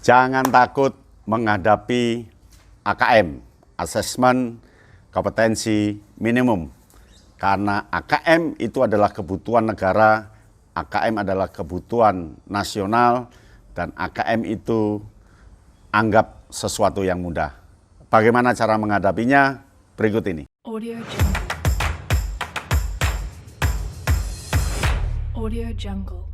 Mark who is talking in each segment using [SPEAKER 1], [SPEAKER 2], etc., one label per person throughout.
[SPEAKER 1] Jangan takut menghadapi AKM, Asesmen Kompetensi Minimum. Karena AKM itu adalah kebutuhan negara, AKM adalah kebutuhan nasional, dan AKM itu anggap sesuatu yang mudah. Bagaimana cara menghadapinya? Berikut ini.
[SPEAKER 2] Audio Jungle. Audio Jungle.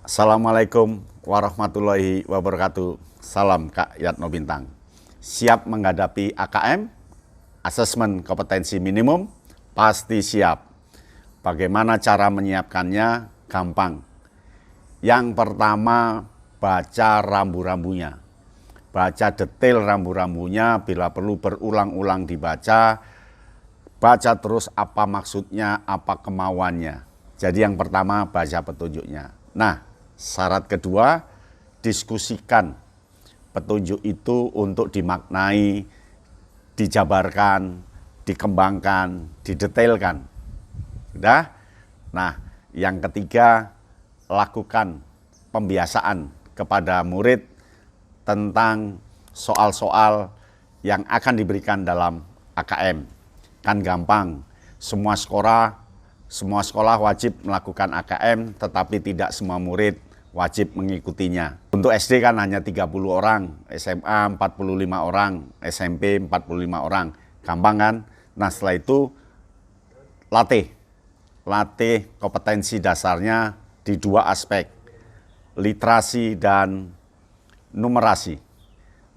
[SPEAKER 1] Assalamualaikum warahmatullahi wabarakatuh. Salam Kak Yatno Bintang. Siap menghadapi AKM, Asesmen Kompetensi Minimum? Pasti siap. Bagaimana cara menyiapkannya? Gampang. Yang pertama, baca rambu-rambunya. Baca detail rambu-rambunya, bila perlu berulang-ulang dibaca. Baca terus apa maksudnya, apa kemauannya. Jadi yang pertama, baca petunjuknya. Nah, syarat kedua, diskusikan petunjuk itu untuk dimaknai, dijabarkan, dikembangkan, didetailkan. Sudah? Nah, yang ketiga, lakukan pembiasaan kepada murid tentang soal-soal yang akan diberikan dalam AKM. Kan gampang, semua sekolah wajib melakukan AKM, tetapi tidak semua murid wajib mengikutinya. Untuk SD kan hanya 30 orang, SMA 45 orang, SMP 45 orang. Gampang kan? Nah, setelah itu latih kompetensi dasarnya di dua aspek, literasi dan numerasi.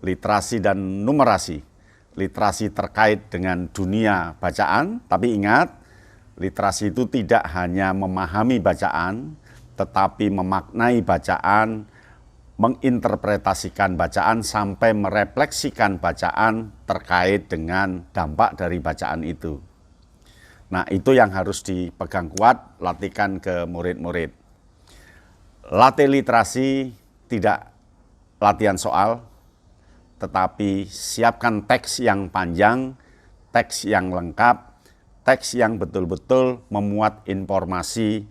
[SPEAKER 1] Literasi dan numerasi. Literasi terkait dengan dunia bacaan, tapi ingat, literasi itu tidak hanya memahami bacaan, tetapi memaknai bacaan, menginterpretasikan bacaan, sampai merefleksikan bacaan terkait dengan dampak dari bacaan itu. Nah, itu yang harus dipegang kuat, latihkan ke murid-murid. Latih literasi tidak latihan soal, tetapi siapkan teks yang panjang, teks yang lengkap, teks yang betul-betul memuat informasi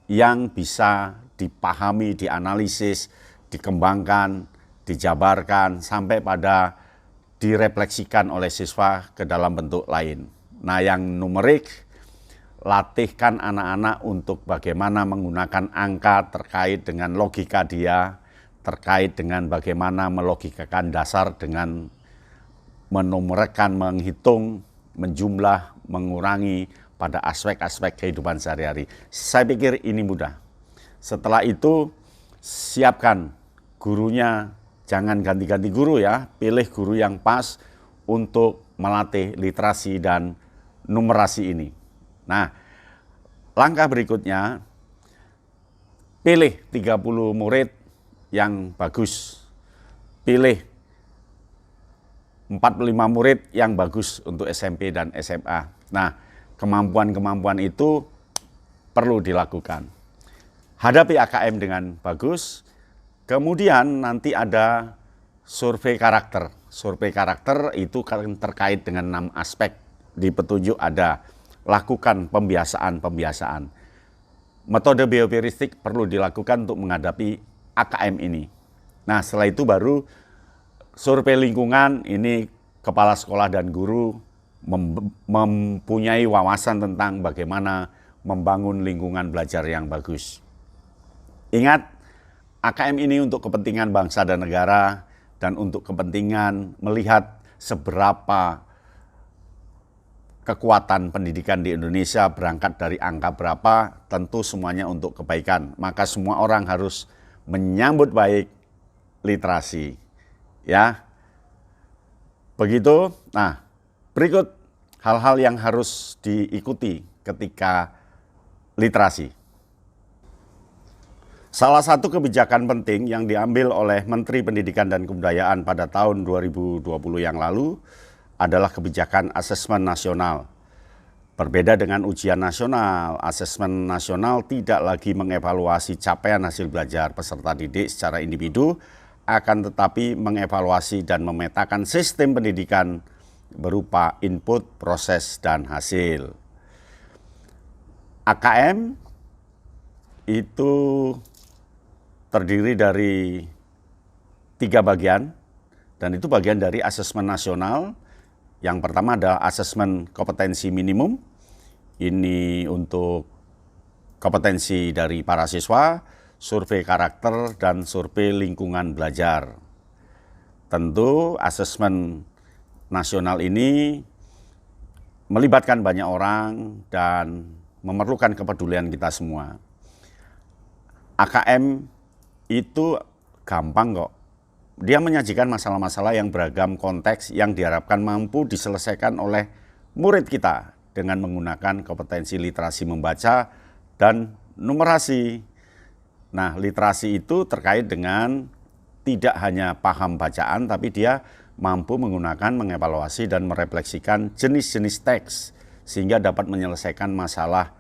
[SPEAKER 1] yang bisa dipahami, dianalisis, dikembangkan, dijabarkan, sampai pada direfleksikan oleh siswa ke dalam bentuk lain. Nah, yang numerik, latihkan anak-anak untuk bagaimana menggunakan angka terkait dengan logika dia, terkait dengan bagaimana melogikakan dasar dengan menumerkan, menghitung, menjumlah, mengurangi pada aspek-aspek kehidupan sehari-hari. Saya pikir ini mudah. Setelah itu, siapkan gurunya, jangan ganti-ganti guru ya, pilih guru yang pas untuk melatih literasi dan numerasi ini. Nah, langkah berikutnya, pilih 30 murid yang bagus. Pilih 45 murid yang bagus untuk SMP dan SMA. Nah, kemampuan-kemampuan itu perlu dilakukan. Hadapi AKM dengan bagus, kemudian nanti ada survei karakter. Survei karakter itu terkait dengan 6 aspek. Di petunjuk ada, lakukan pembiasaan. Metode bioheuristik perlu dilakukan untuk menghadapi AKM ini. Nah, setelah itu baru survei lingkungan. Ini kepala sekolah dan guru mempunyai wawasan tentang bagaimana membangun lingkungan belajar yang bagus. Ingat, AKM ini untuk kepentingan bangsa dan negara, dan untuk kepentingan melihat seberapa kekuatan pendidikan di Indonesia, berangkat dari angka berapa, tentu semuanya untuk kebaikan. Maka semua orang harus menyambut baik literasi. Ya, begitu. Nah, berikut hal-hal yang harus diikuti ketika literasi. Salah satu kebijakan penting yang diambil oleh Menteri Pendidikan dan Kebudayaan pada tahun 2020 yang lalu adalah kebijakan asesmen nasional. Berbeda dengan ujian nasional, asesmen nasional tidak lagi mengevaluasi capaian hasil belajar peserta didik secara individu, akan tetapi mengevaluasi dan memetakan sistem pendidikan berupa input, proses, dan hasil. AKM itu terdiri dari 3 bagian, dan itu bagian dari asesmen nasional. Yang pertama adalah asesmen kompetensi minimum. Ini untuk kompetensi dari para siswa, survei karakter, dan survei lingkungan belajar. Tentu asesmen nasional ini melibatkan banyak orang dan memerlukan kepedulian kita semua. AKM itu gampang kok. Dia menyajikan masalah-masalah yang beragam konteks yang diharapkan mampu diselesaikan oleh murid kita dengan menggunakan kompetensi literasi membaca dan numerasi. Nah, literasi itu terkait dengan tidak hanya paham bacaan, tapi dia mampu menggunakan, mengevaluasi, dan merefleksikan jenis-jenis teks sehingga dapat menyelesaikan masalah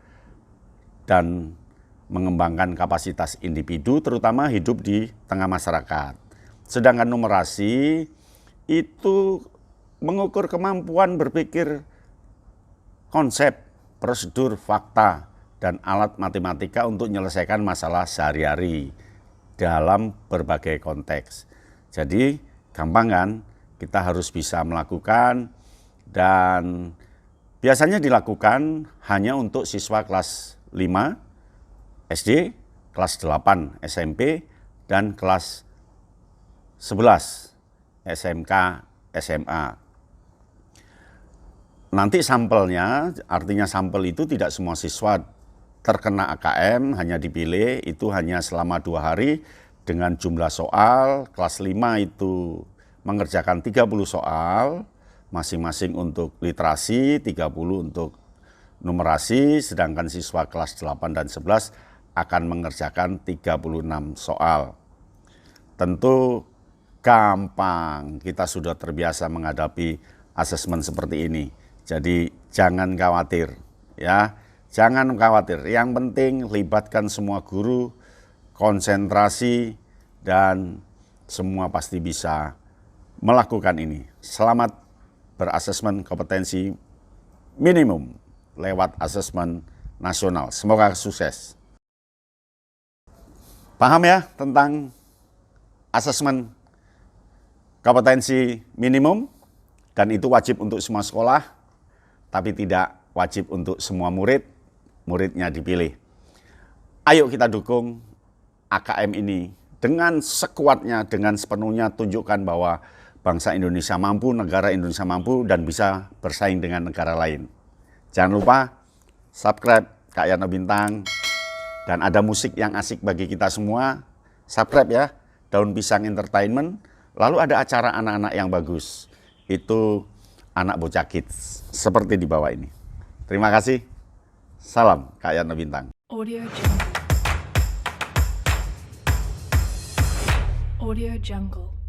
[SPEAKER 1] dan mengembangkan kapasitas individu, terutama hidup di tengah masyarakat. Sedangkan numerasi itu mengukur kemampuan berpikir konsep, prosedur, fakta, dan alat matematika untuk menyelesaikan masalah sehari-hari dalam berbagai konteks. Jadi gampang kan? Kita harus bisa melakukan, dan biasanya dilakukan hanya untuk siswa kelas 5 SD, kelas 8 SMP, dan kelas 11 SMK, SMA. Nanti sampelnya, artinya sampel itu tidak semua siswa terkena AKM, hanya dipilih, itu hanya selama 2 hari dengan jumlah soal. Kelas 5 itu mengerjakan 30 soal, masing-masing untuk literasi, 30 untuk numerasi, sedangkan siswa kelas 8 dan 11 akan mengerjakan 36 soal. Tentu gampang, kita sudah terbiasa menghadapi asesmen seperti ini. Jadi jangan khawatir, ya. Jangan khawatir. Yang penting libatkan semua guru, konsentrasi, dan semua pasti bisa melakukan ini. Selamat berasesmen kompetensi minimum lewat asesmen nasional. Semoga sukses. Paham ya tentang asesmen kompetensi minimum, dan itu wajib untuk semua sekolah, tapi tidak wajib untuk semua murid. Muridnya dipilih. Ayo kita dukung AKM ini dengan sekuatnya, dengan sepenuhnya, tunjukkan bahwa bangsa Indonesia mampu, negara Indonesia mampu, dan bisa bersaing dengan negara lain. Jangan lupa subscribe Kak Yano Bintang, dan ada musik yang asik bagi kita semua. Subscribe ya, Daun Pisang Entertainment. Lalu ada acara anak-anak yang bagus, itu Anak Bocah Kids, seperti di bawah ini. Terima kasih. Salam Kak Yano Bintang.
[SPEAKER 2] Audio Jungle. Audio Jungle.